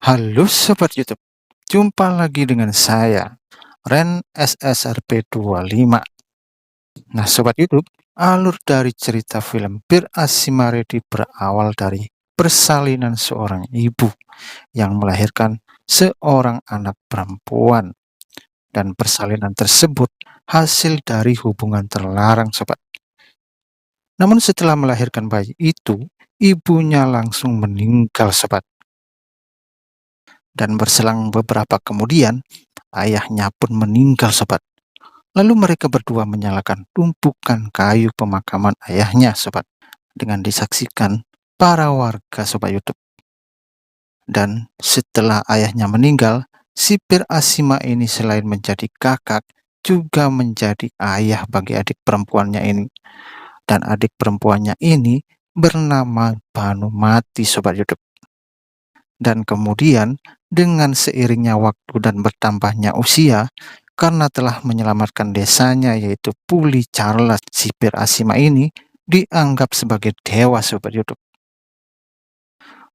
Halo Sobat YouTube, jumpa lagi dengan saya, Ren SSRP 25. Nah Sobat YouTube, alur dari cerita film Bir Asimaredi berawal dari persalinan seorang ibu yang melahirkan seorang anak perempuan. Dan persalinan tersebut hasil dari hubungan terlarang Sobat. Namun setelah melahirkan bayi itu, ibunya langsung meninggal Sobat. Dan berselang beberapa kemudian, ayahnya pun meninggal Sobat. Lalu mereka berdua menyalakan tumpukan kayu pemakaman ayahnya Sobat. Dengan disaksikan para warga Sobat YouTube. Dan setelah ayahnya meninggal, sipir Asima ini selain menjadi kakak, juga menjadi ayah bagi adik perempuannya ini. Dan adik perempuannya ini bernama Banumati Sobat YouTube. Dan kemudian dengan seiringnya waktu dan bertambahnya usia, karena telah menyelamatkan desanya yaitu Puli Charles sipir Asima ini dianggap sebagai dewa Sobat YouTube.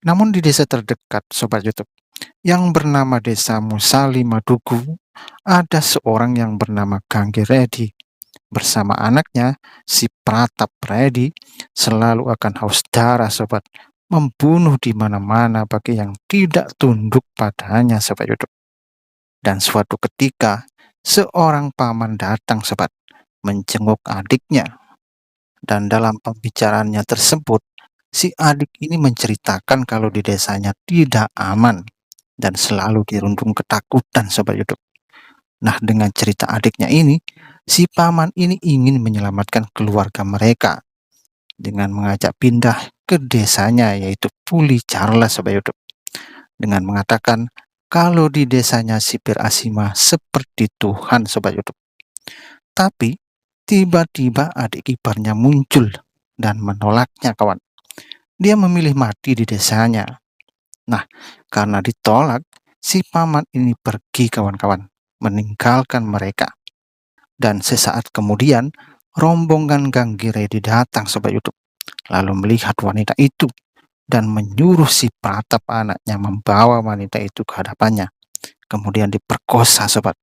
Namun di desa terdekat Sobat YouTube yang bernama Desa Musali Madugu, ada seorang yang bernama Gangge Redi bersama anaknya si Pratap Redi selalu akan haus darah Sobat, membunuh di mana-mana bagi yang tidak tunduk padanya Sobat YouTube. Dan suatu ketika seorang paman datang Sobat menjenguk adiknya, dan dalam pembicaraannya tersebut si adik ini menceritakan kalau di desanya tidak aman dan selalu dirundung ketakutan Sobat YouTube. Nah, dengan cerita adiknya ini, si paman ini ingin menyelamatkan keluarga mereka dengan mengajak pindah ke desanya yaitu Puli Charles Sobat YouTube. Dengan mengatakan kalau di desanya sipir Asima seperti Tuhan Sobat YouTube. Tapi tiba-tiba adik iparnya muncul dan menolaknya kawan. Dia memilih mati di desanya. Nah, karena ditolak, si paman ini pergi kawan-kawan, meninggalkan mereka. Dan sesaat kemudian, rombongan Ganggiredi datang Sobat YouTube, lalu melihat wanita itu dan menyuruh si Pratap anaknya membawa wanita itu ke hadapannya, kemudian diperkosa Sobat.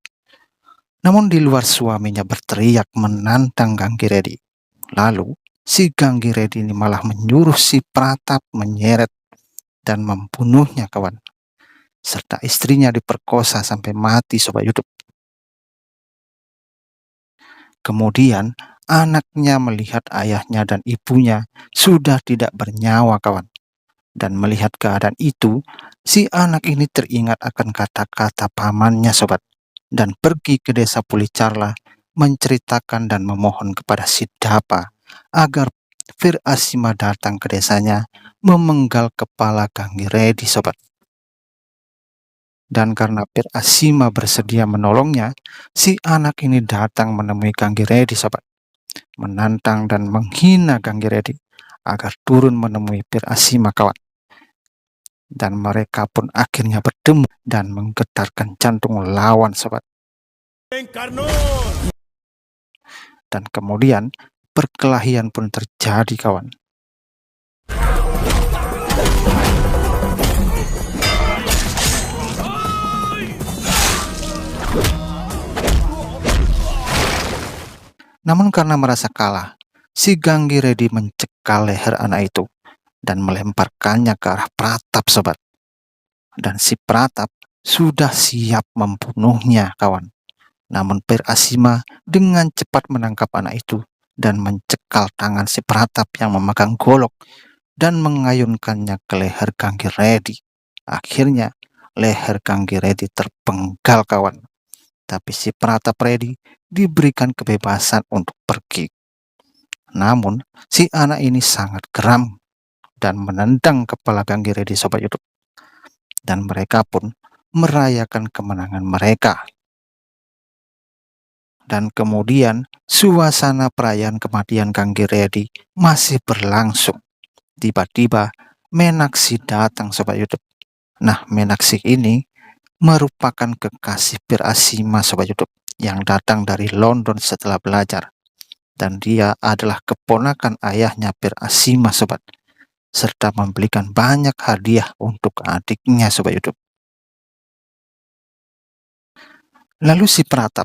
Namun di luar suaminya berteriak menantang Ganggiredi. Lalu si Ganggiredi ini malah menyuruh si Pratap menyeret dan membunuhnya kawan, serta istrinya diperkosa sampai mati Sobat YouTube. Kemudian anaknya melihat ayahnya dan ibunya sudah tidak bernyawa kawan. Dan melihat keadaan itu, si anak ini teringat akan kata-kata pamannya Sobat. Dan pergi ke desa Pulicarla menceritakan dan memohon kepada si Dapa agar Fir Asima datang ke desanya memenggal kepala Ganggiredi Sobat. Dan karena Fir Asima bersedia menolongnya, si anak ini datang menemui Ganggiredi Sobat, menantang dan menghina Ganggiredi agar turun menemui Fir Asima kawan. Dan mereka pun akhirnya bertemu dan menggetarkan jantung lawan Sobat. Dan kemudian perkelahian pun terjadi kawan. Namun karena merasa kalah, si Ganggiredi mencekal leher anak itu dan melemparkannya ke arah Pratap Sobat. Dan si Pratap sudah siap membunuhnya kawan. Namun Fir Asima dengan cepat menangkap anak itu dan mencekal tangan si Pratap yang memegang golok dan mengayunkannya ke leher Ganggiredi. Akhirnya leher Ganggiredi terpenggal kawan. Tapi si Pratap Redi diberikan kebebasan untuk pergi. Namun si anak ini sangat geram dan menendang kepala Ganggiredi Sobat YouTube. Dan mereka pun merayakan kemenangan mereka. Dan kemudian suasana perayaan kematian Ganggiredi masih berlangsung. Tiba-tiba Menaksi datang Sobat YouTube. Nah, Menaksi ini merupakan kekasih Fir Asima Sobat YouTube yang datang dari London setelah belajar. Dan dia adalah keponakan ayahnya Fir Asima Sobat, serta memberikan banyak hadiah untuk adiknya Sobat YouTube. Lalu si Pratap,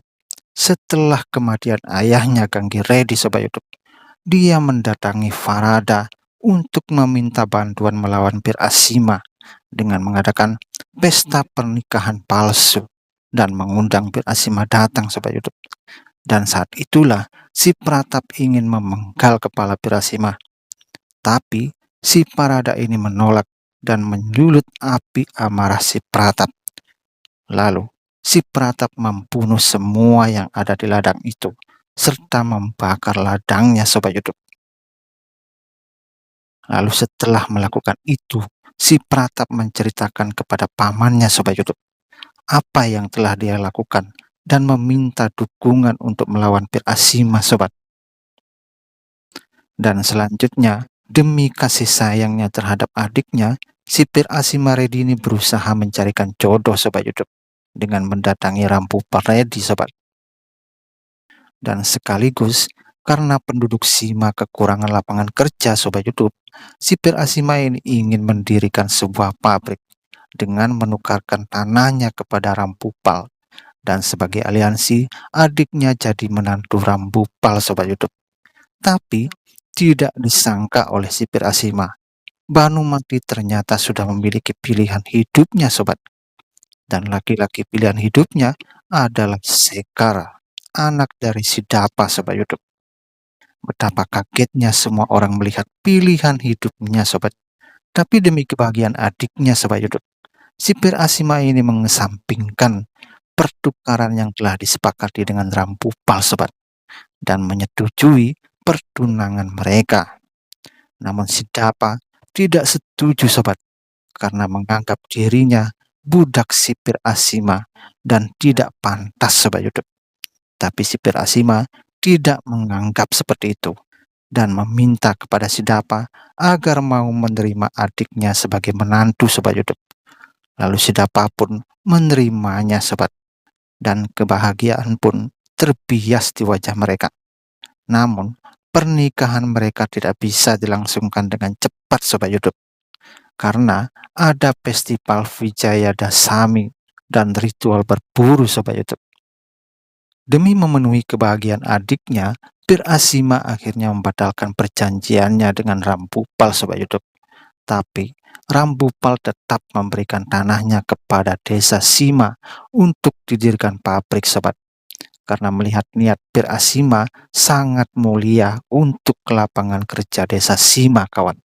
setelah kematian ayahnya Ganggiredi Sobat YouTube, dia mendatangi Farada untuk meminta bantuan melawan Bir Asima dengan mengadakan pesta pernikahan palsu dan mengundang Bir Asima datang Sobat YouTube. Dan saat itulah si Pratap ingin memenggal kepala Bir Asima, tapi si Parada ini menolak dan menyulut api amarah si Pratap. Lalu si Pratap membunuh semua yang ada di ladang itu serta membakar ladangnya Sobat YouTube. Lalu setelah melakukan itu, si Pratap menceritakan kepada pamannya Sobat YouTube apa yang telah dia lakukan dan meminta dukungan untuk melawan Pir Asima Sobat. Dan selanjutnya, demi kasih sayangnya terhadap adiknya, si Pir Asima Redi ini berusaha mencarikan jodoh Sobat YouTube dengan mendatangi Rampu Paredi Sobat. Dan sekaligus karena penduduk Sima kekurangan lapangan kerja Sobat YouTube, si Pir Asima ini ingin mendirikan sebuah pabrik dengan menukarkan tanahnya kepada Rampupal. Dan sebagai aliansi, adiknya jadi menantu Rampupal Sobat YouTube. Tapi tidak disangka oleh si Pir Asima, Banumati ternyata sudah memiliki pilihan hidupnya Sobat. Dan laki-laki pilihan hidupnya adalah Sekar, anak dari Sidapa Sobat YouTube. Betapa kagetnya semua orang melihat pilihan hidupnya Sobat. Tapi demi kebahagiaan adiknya Sobat YouTube, si Pir Asima ini mengesampingkan pertukaran yang telah disepakati dengan Rampupal Sobat dan menyetujui pertunangan mereka. Namun Sidapa tidak setuju Sobat karena menganggap dirinya budak si Pir Asima dan tidak pantas Sobat YouTube. Tapi si Pir Asima tidak menganggap seperti itu dan meminta kepada Sidapa agar mau menerima adiknya sebagai menantu Sobat YouTube. Lalu Sidapa pun menerimanya Sobat, dan kebahagiaan pun terbias di wajah mereka. Namun, pernikahan mereka tidak bisa dilangsungkan dengan cepat Sobat YouTube, karena ada festival Vijaya Dasami dan ritual berburu Sobat YouTube. Demi memenuhi kebahagiaan adiknya, Pir Asima akhirnya membatalkan perjanjiannya dengan Rampupal Sobat YouTube. Tapi Rampupal tetap memberikan tanahnya kepada desa Sima untuk didirikan pabrik Sobat. Karena melihat niat Pir Asima sangat mulia untuk lapangan kerja desa Sima kawan.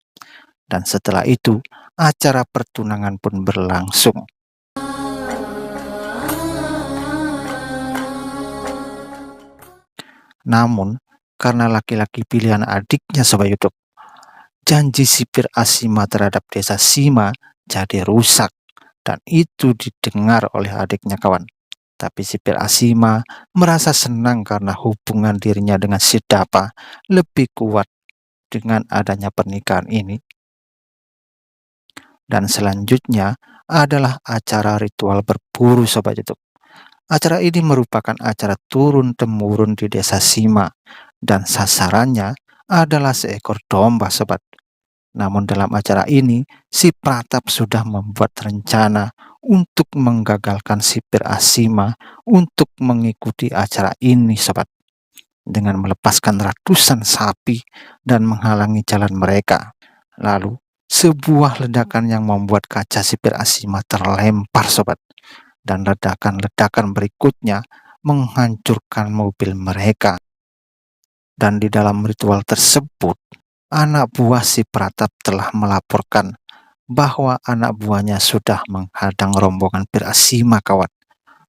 Dan setelah itu, acara pertunangan pun berlangsung. Namun, karena laki-laki pilihan adiknya Sobat YouTube, janji si Pir Asima terhadap desa Sima jadi rusak. Dan itu didengar oleh adiknya kawan. Tapi si Pir Asima merasa senang karena hubungan dirinya dengan Sidapa lebih kuat dengan adanya pernikahan ini. Dan selanjutnya adalah acara ritual berburu Sobat YouTube. Acara ini merupakan acara turun-temurun di desa Sima dan sasarannya adalah seekor domba Sobat. Namun dalam acara ini, si Pratap sudah membuat rencana untuk menggagalkan si Pir Asima untuk mengikuti acara ini Sobat. Dengan melepaskan ratusan sapi dan menghalangi jalan mereka. Lalu, sebuah ledakan yang membuat kaca si Pir Asima terlempar Sobat. Dan ledakan-ledakan berikutnya menghancurkan mobil mereka. Dan di dalam ritual tersebut, anak buah si Pratap telah melaporkan bahwa anak buahnya sudah menghadang rombongan Pir Asima kawan.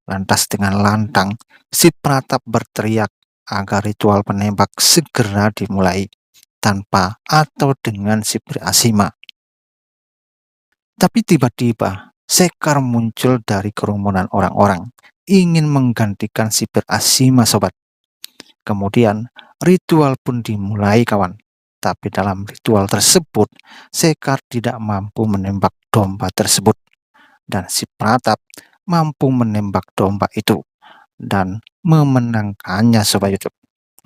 Lantas dengan lantang, si Pratap berteriak agar ritual penembak segera dimulai tanpa atau dengan si Pir Asima. Tapi tiba-tiba Sekar muncul dari kerumunan orang-orang, ingin menggantikan si Pir Asima Sobat. Kemudian ritual pun dimulai kawan. Tapi dalam ritual tersebut, Sekar tidak mampu menembak domba tersebut. Dan si Pratap mampu menembak domba itu dan memenangkannya Sobat YouTube.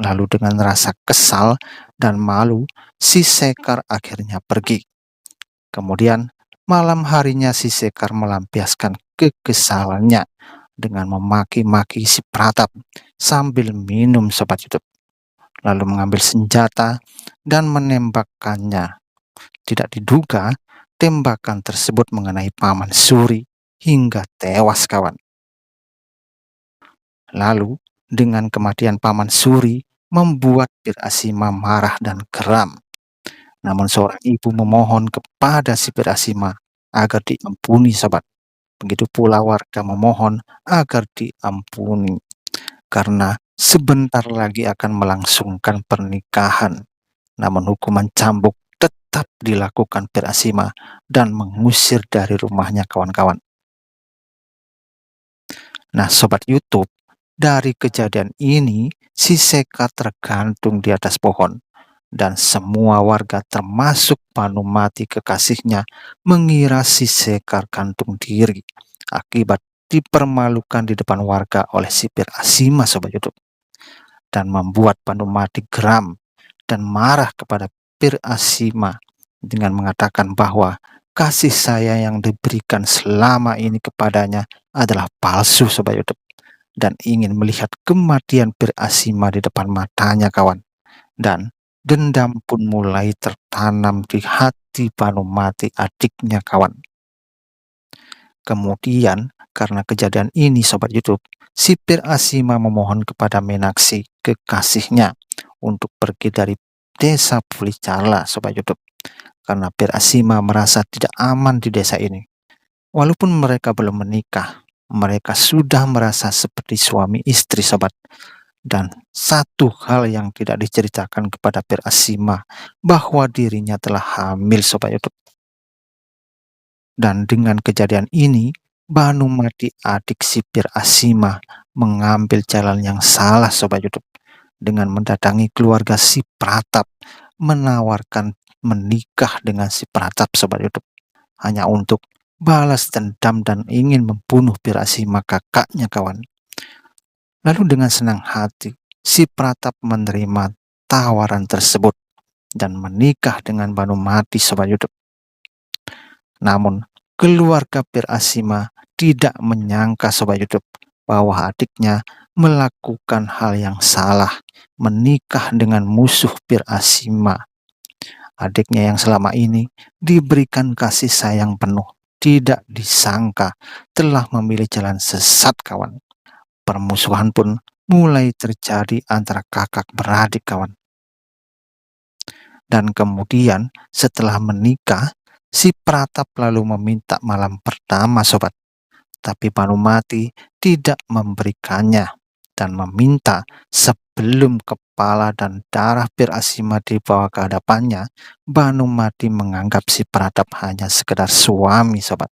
Lalu dengan rasa kesal dan malu, si Sekar akhirnya pergi. Kemudian malam harinya si Sekar melampiaskan kekesalannya dengan memaki-maki si Pratap sambil minum Sobat YouTube, lalu mengambil senjata dan menembakkannya. Tidak diduga, tembakan tersebut mengenai Paman Suri hingga tewas kawan. Lalu, dengan kematian Paman Suri membuat Bir Asima marah dan geram. Namun seorang ibu memohon kepada si Bir Asima agar diampuni Sobat. Begitu pula warga memohon agar diampuni karena sebentar lagi akan melangsungkan pernikahan. Namun hukuman cambuk tetap dilakukan Bir Asima dan mengusir dari rumahnya kawan-kawan. Nah, Sobat YouTube, dari kejadian ini, si Sekar tergantung di atas pohon. Dan semua warga termasuk Panumati kekasihnya mengira si Sekar gantung diri akibat dipermalukan di depan warga oleh si Bir Asima Sobat YouTube. Dan membuat Panumati geram dan marah kepada Bir Asima dengan mengatakan bahwa kasih sayang yang diberikan selama ini kepadanya adalah palsu Sobat YouTube, dan ingin melihat kematian Bir Asima di depan matanya kawan. Dan dendam pun mulai tertanam di hati Panumati adiknya kawan. Kemudian karena kejadian ini Sobat YouTube, si Bir Asima memohon kepada Menaksi kekasihnya untuk pergi dari desa Pulicala Sobat YouTube, karena Bir Asima merasa tidak aman di desa ini. Walaupun mereka belum menikah, mereka sudah merasa seperti suami istri Sobat. Dan satu hal yang tidak diceritakan kepada Bir Asima bahwa dirinya telah hamil Sobat YouTube. Dan dengan kejadian ini, Banumati adik si Bir Asima mengambil jalan yang salah Sobat YouTube, dengan mendatangi keluarga si Pratap, menawarkan menikah dengan si Pratap Sobat YouTube, hanya untuk balas dendam dan ingin membunuh Bir Asima kakaknya kawan. Lalu dengan senang hati, si Pratap menerima tawaran tersebut dan menikah dengan Banumati Sobat YouTube. Namun, keluarga Bir Asima tidak menyangka Sobat YouTube bahwa adiknya melakukan hal yang salah, menikah dengan musuh Bir Asima. Adiknya yang selama ini diberikan kasih sayang penuh, tidak disangka telah memilih jalan sesat kawan. Permusuhan pun mulai terjadi antara kakak beradik kawan. Dan kemudian setelah menikah, si Pratap lalu meminta malam pertama Sobat. Tapi Banumati tidak memberikannya dan meminta sebelum kepala dan darah Bir Asima dibawa ke hadapannya, Banumati menganggap si Pratap hanya sekedar suami Sobat.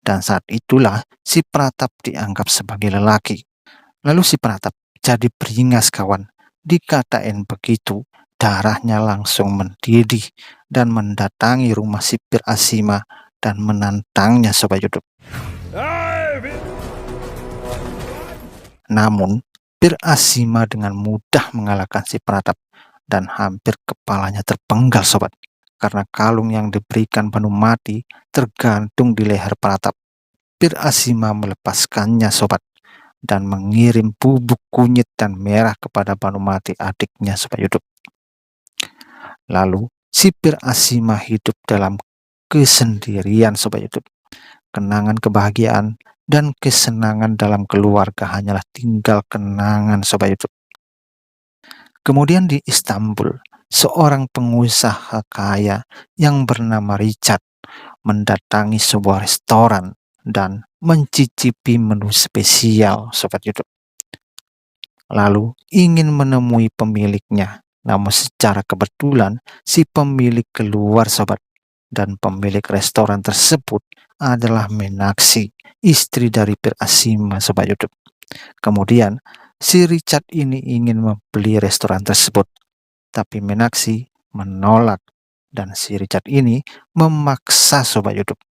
Dan saat itulah si Pratap dianggap sebagai lelaki. Lalu si Pratap jadi beringas kawan. Dikatain begitu, darahnya langsung mendidih dan mendatangi rumah si Bir Asima dan menantangnya Sobat YouTube. Namun, Bir Asima dengan mudah mengalahkan si Pratap dan hampir kepalanya terpenggal Sobat, karena kalung yang diberikan Banumati tergantung di leher Pratap. Bir Asima melepaskannya Sobat dan mengirim bubuk kunyit dan merah kepada Banumati adiknya Sobat YouTube. Lalu si Bir Asima hidup dalam kesendirian Sobat YouTube. Kenangan kebahagiaan dan kesenangan dalam keluarga hanyalah tinggal kenangan Sobat YouTube. Kemudian di Istanbul, seorang pengusaha kaya yang bernama Richard mendatangi sebuah restoran dan mencicipi menu spesial Sobat YouTube. Lalu ingin menemui pemiliknya, namun secara kebetulan si pemilik keluar Sobat, dan pemilik restoran tersebut adalah Menaksi, istri dari Bir Asima Sobat YouTube. Kemudian si Richard ini ingin membeli restoran tersebut, tapi Menaksi menolak dan si Richard ini memaksa Sobat YouTube,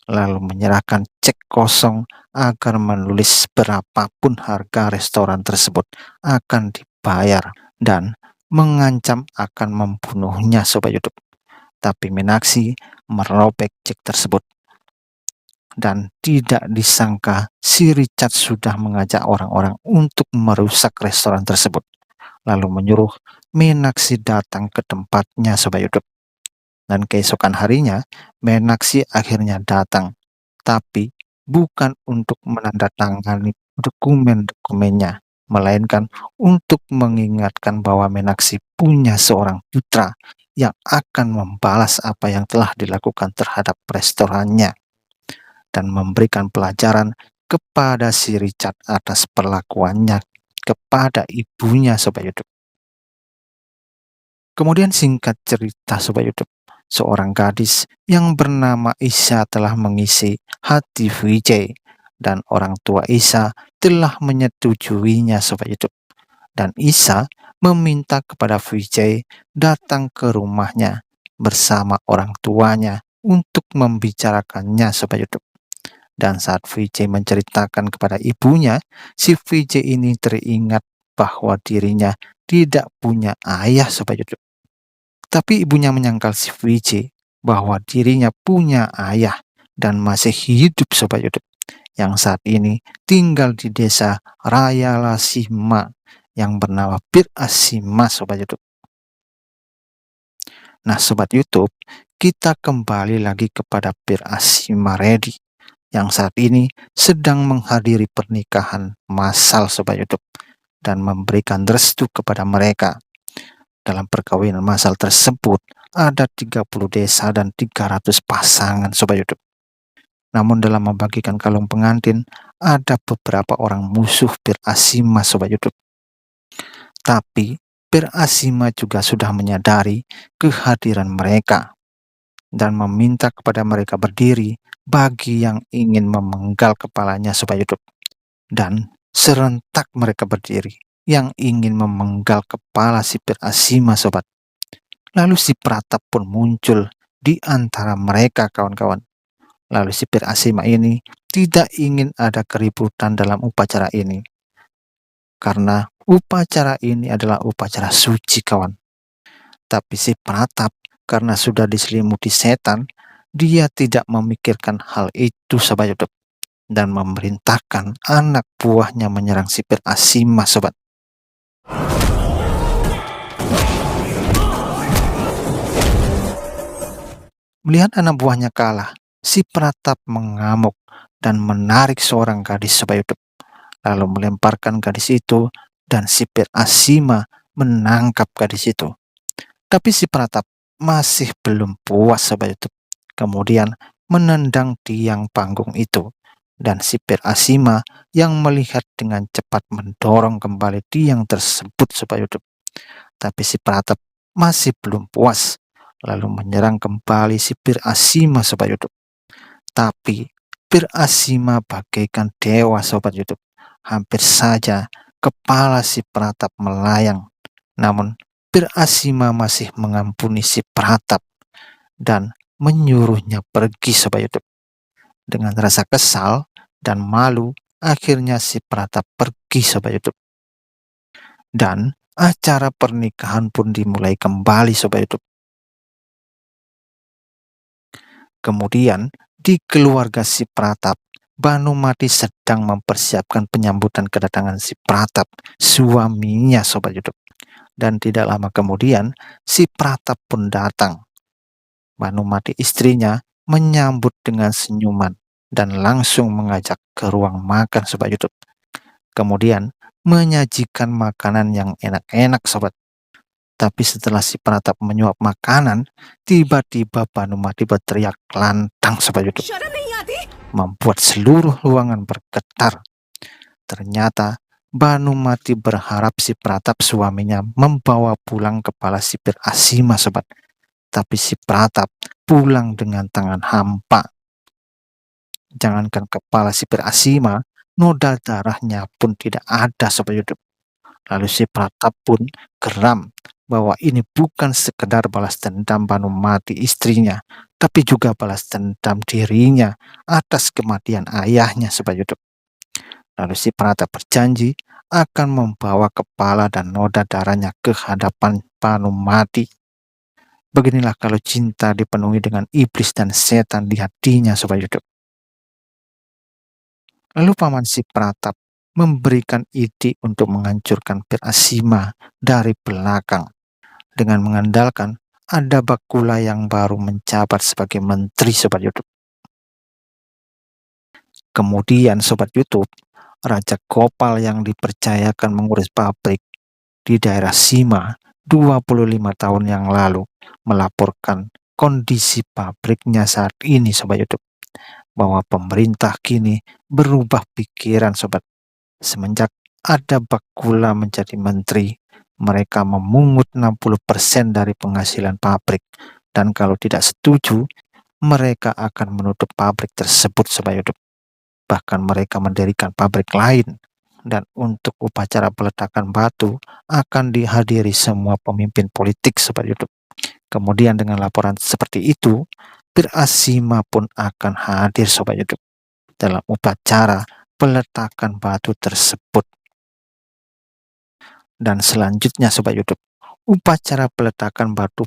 lalu menyerahkan cek kosong agar menulis berapapun harga restoran tersebut akan dibayar dan mengancam akan membunuhnya Sobat YouTube. Tapi Menaksi merobek cek tersebut. Dan tidak disangka si Richard sudah mengajak orang-orang untuk merusak restoran tersebut, lalu menyuruh Meenakshi datang ke tempatnya supaya hidup. Dan keesokan harinya, Meenakshi akhirnya datang, tapi bukan untuk menandatangani dokumen-dokumennya, melainkan untuk mengingatkan bahwa Meenakshi punya seorang putra yang akan membalas apa yang telah dilakukan terhadap restorannya dan memberikan pelajaran kepada si Richard atas perlakuannya kepada ibunya supaya hidup. Kemudian singkat cerita supaya hidup, seorang gadis yang bernama Isa telah mengisi hati Vijay dan orang tua Isa telah menyetujuinya supaya hidup. Dan Isa meminta kepada Vijay datang ke rumahnya bersama orang tuanya untuk membicarakannya supaya hidup. Dan saat Vijay menceritakan kepada ibunya, si Vijay ini teringat bahwa dirinya tidak punya ayah supaya hidup. Tapi ibunya menyangkal si Vijay bahwa dirinya punya ayah dan masih hidup supaya hidup, yang saat ini tinggal di desa Rayalasima yang bernama Bir Asima sobat YouTube. Nah sobat YouTube, kita kembali lagi kepada Bir Asima Reddy yang saat ini sedang menghadiri pernikahan massal sobat YouTube dan memberikan restu kepada mereka. Dalam perkawinan massal tersebut ada 30 desa dan 300 pasangan sobat YouTube. Namun dalam membagikan kalung pengantin ada beberapa orang musuh Bir Asima sobat YouTube. Tapi Bir Asima juga sudah menyadari kehadiran mereka dan meminta kepada mereka berdiri bagi yang ingin memenggal kepalanya sobat YouTube. Dan serentak mereka berdiri yang ingin memenggal kepala si Bir Asima sobat. Lalu si Pratap pun muncul di antara mereka kawan-kawan. Lalu si Bir Asima ini tidak ingin ada keributan dalam upacara ini. Karena upacara ini adalah upacara suci kawan. Tapi si Pratap karena sudah diselimuti setan, dia tidak memikirkan hal itu sobat YouTube dan memerintahkan anak buahnya menyerang si Bir Asima sobat. Melihat anak buahnya kalah, si Pratap mengamuk dan menarik seorang gadis sobat YouTube, lalu melemparkan gadis itu dan si Bir Asima menangkap gadis itu. Tapi si Pratap masih belum puas sobat YouTube. Kemudian menendang tiang panggung itu dan si Bir Asima yang melihat dengan cepat mendorong kembali tiang tersebut sobat YouTube. Tapi si Pratap masih belum puas, lalu menyerang kembali si Bir Asima sobat YouTube. Tapi Bir Asima bagaikan dewa sobat YouTube. Hampir saja kepala si Pratap melayang. Namun Bir Asima masih mengampuni si Pratap dan menyuruhnya pergi sobat YouTube. Dengan rasa kesal dan malu, akhirnya si Pratap pergi sobat YouTube. Dan acara pernikahan pun dimulai kembali sobat YouTube. Kemudian di keluarga si Pratap, Banumati sedang mempersiapkan penyambutan kedatangan si Pratap, suaminya sobat YouTube. Dan tidak lama kemudian si Pratap pun datang. Banumati istrinya menyambut dengan senyuman dan langsung mengajak ke ruang makan sobat YouTube. Kemudian menyajikan makanan yang enak-enak sobat. Tapi setelah si Pratap menyuap makanan, tiba-tiba Banumati berteriak lantang sobat YouTube, membuat seluruh ruangan bergetar. Ternyata Banumati berharap si Pratap suaminya membawa pulang kepala si Bir Asima sobat. Tapi si Pratap pulang dengan tangan hampa. Jangankan kepala si Bir Asima, noda darahnya pun tidak ada sobat YouTube. Lalu si Pratap pun geram bahwa ini bukan sekedar balas dendam Banumati istrinya, tapi juga balas dendam dirinya atas kematian ayahnya sobat YouTube. Lalu si Pratap berjanji akan membawa kepala dan noda darahnya ke hadapan Banumati. Beginilah kalau cinta dipenuhi dengan iblis dan setan di hatinya sobat YouTube. Lalu Paman si Pratap memberikan ide untuk menghancurkan Pirasima dari belakang dengan mengandalkan ada Bakula yang baru menjabat sebagai menteri Sobat YouTube. Kemudian Sobat YouTube, Raja Gopal yang dipercayakan mengurus pabrik di daerah Sima 25 tahun yang lalu melaporkan kondisi pabriknya saat ini Sobat YouTube, bahwa pemerintah kini berubah pikiran Sobat. Semenjak ada Bakula menjadi menteri, mereka memungut 60% dari penghasilan pabrik, dan kalau tidak setuju, mereka akan menutup pabrik tersebut Sobat YouTube. Bahkan mereka mendirikan pabrik lain, dan untuk upacara peletakan batu akan dihadiri semua pemimpin politik Sobat YouTube. Kemudian dengan laporan seperti itu, Pirasima pun akan hadir Sobat YouTube dalam upacara peletakan batu tersebut. Dan selanjutnya Sobat YouTube, upacara peletakan batu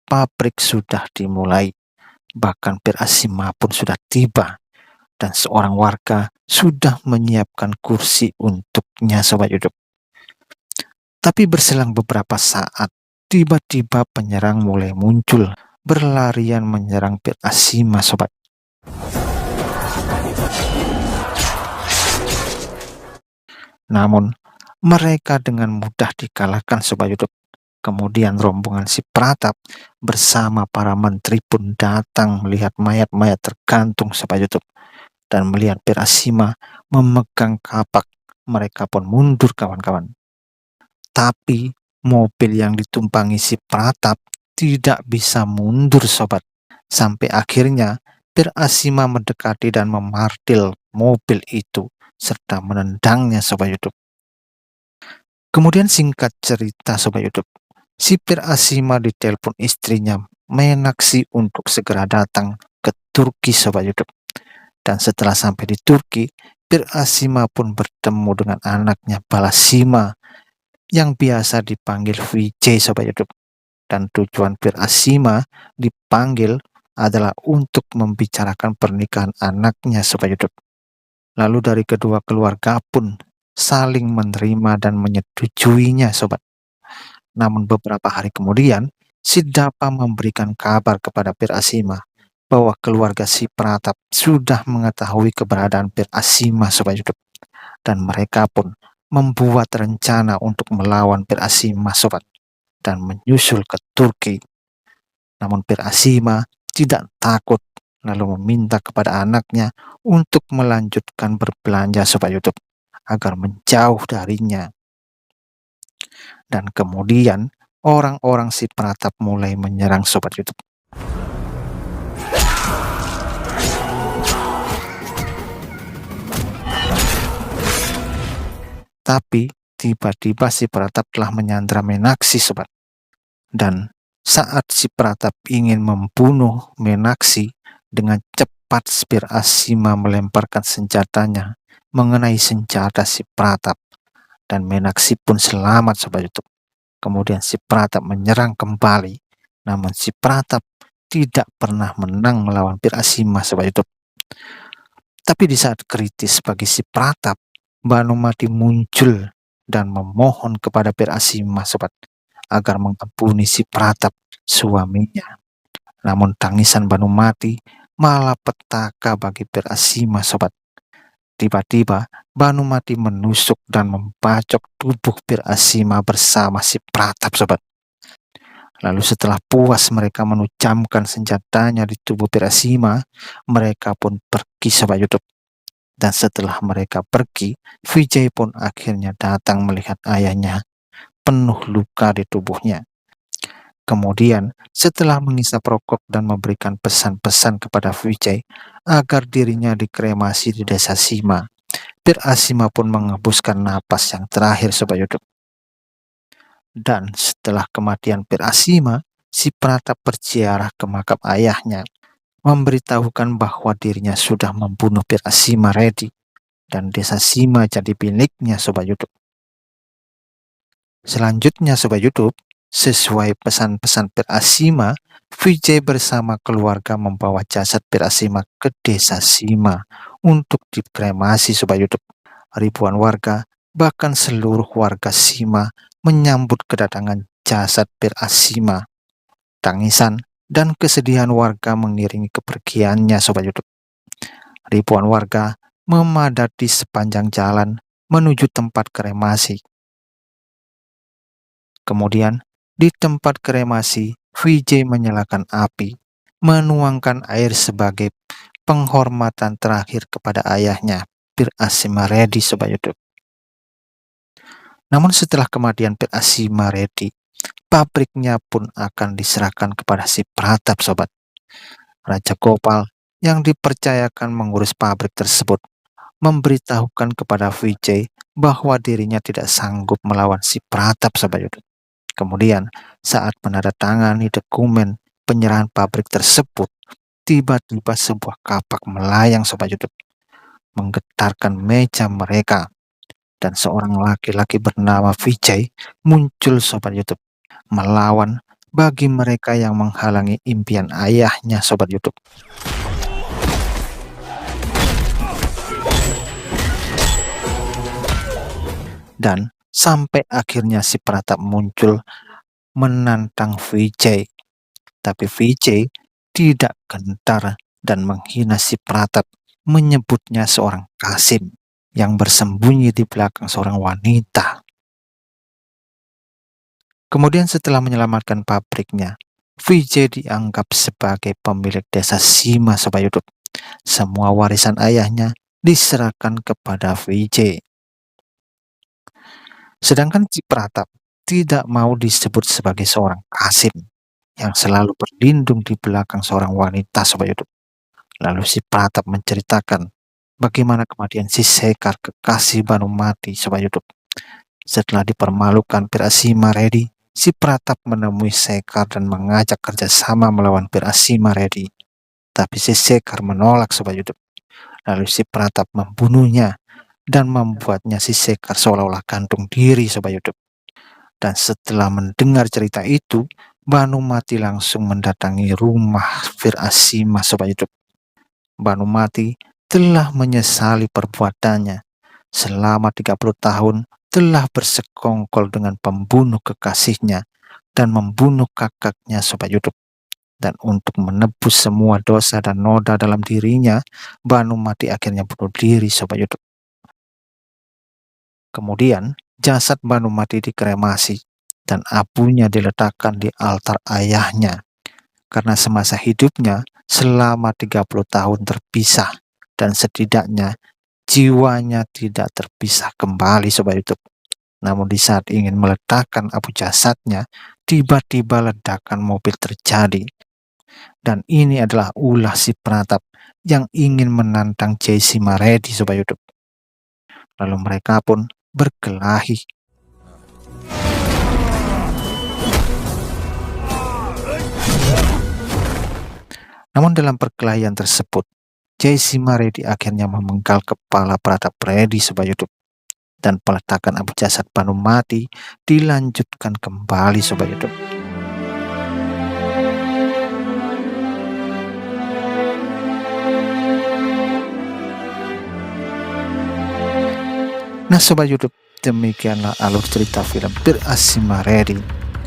pabrik sudah dimulai. Bahkan Pirasima pun sudah tiba dan seorang warga sudah menyiapkan kursi untuknya Sobat YouTube. Tapi berselang beberapa saat, tiba-tiba penyerang mulai muncul, berlarian menyerang Pirasima Sobat. Namun, mereka dengan mudah dikalahkan Sobat YouTube. Kemudian rombongan si Pratap bersama para menteri pun datang melihat mayat-mayat tergantung Sobat YouTube. Dan melihat Pirasima memegang kapak, mereka pun mundur kawan-kawan. Tapi mobil yang ditumpangi si Pratap tidak bisa mundur Sobat. Sampai akhirnya Pirasima mendekati dan memartil mobil itu serta menendangnya Sobat YouTube. Kemudian singkat cerita Sobat YouTube, si Pirasima ditelepon istrinya Menaksi untuk segera datang ke Turki Sobat YouTube. Dan setelah sampai di Turki, Pirasima pun bertemu dengan anaknya Balasima yang biasa dipanggil Vijay Sobat YouTube. Dan tujuan Pirasima dipanggil adalah untuk membicarakan pernikahan anaknya Sobat YouTube. Lalu dari kedua keluarga pun saling menerima dan menyetujuinya Sobat. Namun beberapa hari kemudian, si Dapa memberikan kabar kepada Pirasima bahwa keluarga si Pratap sudah mengetahui keberadaan Pirasima Sobat YouTube. Dan mereka pun membuat rencana untuk melawan Pirasima Sobat dan menyusul ke Turki. Namun Pirasima tidak takut, lalu meminta kepada anaknya untuk melanjutkan berbelanja Sobat YouTube agar menjauh darinya. Dan kemudian orang-orang si Pratap mulai menyerang Sobat YouTube. Tapi tiba-tiba si Pratap telah menyandra Menaksi Sobat. Dan saat si Pratap ingin membunuh Menaksi, dengan cepat Pirasima melemparkan senjatanya mengenai senjata si Pratap. Dan Menaksi pun selamat Sobat YouTube. Kemudian si Pratap menyerang kembali. Namun si Pratap tidak pernah menang melawan Pirasima Sobat YouTube. Tapi di saat kritis bagi si Pratap, Banumati muncul dan memohon kepada Pirasima Sobat agar mengampuni si Pratap suaminya. Namun tangisan Banumati malah petaka bagi Pirasima Sobat. Tiba-tiba Banumati menusuk dan membacok tubuh Pirasima bersama si Pratap Sobat. Lalu setelah puas mereka menujamkan senjatanya di tubuh Pirasima, mereka pun pergi Sobat YouTube. Dan setelah mereka pergi, Vijay pun akhirnya datang melihat ayahnya penuh luka di tubuhnya. Kemudian setelah mengisap rokok dan memberikan pesan-pesan kepada Vijay agar dirinya dikremasi di desa Sima, Pirasima pun menghembuskan napas yang terakhir Sobat YouTube. Dan setelah kematian Pirasima, si Pratap berziarah ke makam ayahnya, memberitahukan bahwa dirinya sudah membunuh Pirasima Reddy dan desa Sima jadi miliknya Sobat YouTube. Selanjutnya Sobat YouTube, sesuai pesan-pesan Pirasima, Vijay bersama keluarga membawa jasad Pirasima ke desa Sima untuk dikremasi sobat YouTube. Ribuan warga, bahkan seluruh warga Sima menyambut kedatangan jasad Bir Asima. Tangisan dan kesedihan warga mengiringi kepergiannya sobat YouTube. Ribuan warga memadati sepanjang jalan menuju tempat kremasi. Kemudian, di tempat kremasi, Vijay menyalakan api, menuangkan air sebagai penghormatan terakhir kepada ayahnya, Bir Asima Reddy sobat YouTube. Namun setelah kematian Bir Asima Reddy, pabriknya pun akan diserahkan kepada si Pratap sobat. Raja Gopal yang dipercayakan mengurus pabrik tersebut memberitahukan kepada Vijay bahwa dirinya tidak sanggup melawan si Pratap sobat YouTube. Kemudian saat menandatangani dokumen penyerahan pabrik tersebut, tiba-tiba sebuah kapak melayang sobat YouTube, menggetarkan meja mereka, dan seorang laki-laki bernama Vijay muncul sobat YouTube, melawan bagi mereka yang menghalangi impian ayahnya sobat YouTube. Dan sampai akhirnya si Pratap muncul menantang Vijay. Tapi Vijay tidak gentar dan menghina si Pratap, menyebutnya seorang Kasim yang bersembunyi di belakang seorang wanita. Kemudian setelah menyelamatkan pabriknya, Vijay dianggap sebagai pemilik desa Sima sobat YouTube. Semua warisan ayahnya diserahkan kepada Vijay. Sedangkan si Pratap tidak mau disebut sebagai seorang Kasim yang selalu berlindung di belakang seorang wanita sobat YouTube. Lalu si Pratap menceritakan bagaimana kematian si Sekar, kekasih Banumati sobat YouTube. Setelah dipermalukan Bir Asima Reddy, si Pratap menemui Sekar dan mengajak kerjasama melawan Bir Asima Reddy. Tapi si Sekar menolak sobat YouTube. Lalu si Pratap membunuhnya dan membuatnya si Sekar seolah-olah gantung diri sobat YouTube. Dan setelah mendengar cerita itu, Banumati langsung mendatangi rumah Bir Asima sobat YouTube. Banumati telah menyesali perbuatannya. Selama 30 tahun telah bersekongkol dengan pembunuh kekasihnya dan membunuh kakaknya sobat YouTube. Dan untuk menebus semua dosa dan noda dalam dirinya, Banumati akhirnya bunuh diri sobat YouTube. Kemudian jasad Banumati dikremasi dan abunya diletakkan di altar ayahnya. Karena semasa hidupnya selama 30 tahun terpisah dan setidaknya jiwanya tidak terpisah kembali sobat YouTube. Namun di saat ingin meletakkan abu jasadnya, tiba-tiba ledakan mobil terjadi. Dan ini adalah ulah si Pratap yang ingin menantang Jaisima Reddy sobat YouTube. Lalu mereka pun berkelahi. Namun dalam perkelahian tersebut, Jaisima Reddy akhirnya memenggal kepala Pratap Reddy sobat YouTube. Dan peletakan abu jasad Banumati dilanjutkan kembali sobat YouTube. Nah sobat YouTube, demikianlah alur cerita film Bir Asima Reddy.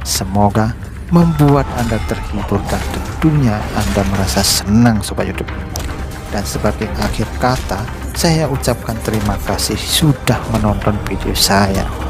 Semoga membuat Anda terhibur dan tentunya Anda merasa senang sobat YouTube. Dan sebagai akhir kata, saya ucapkan terima kasih sudah menonton video saya.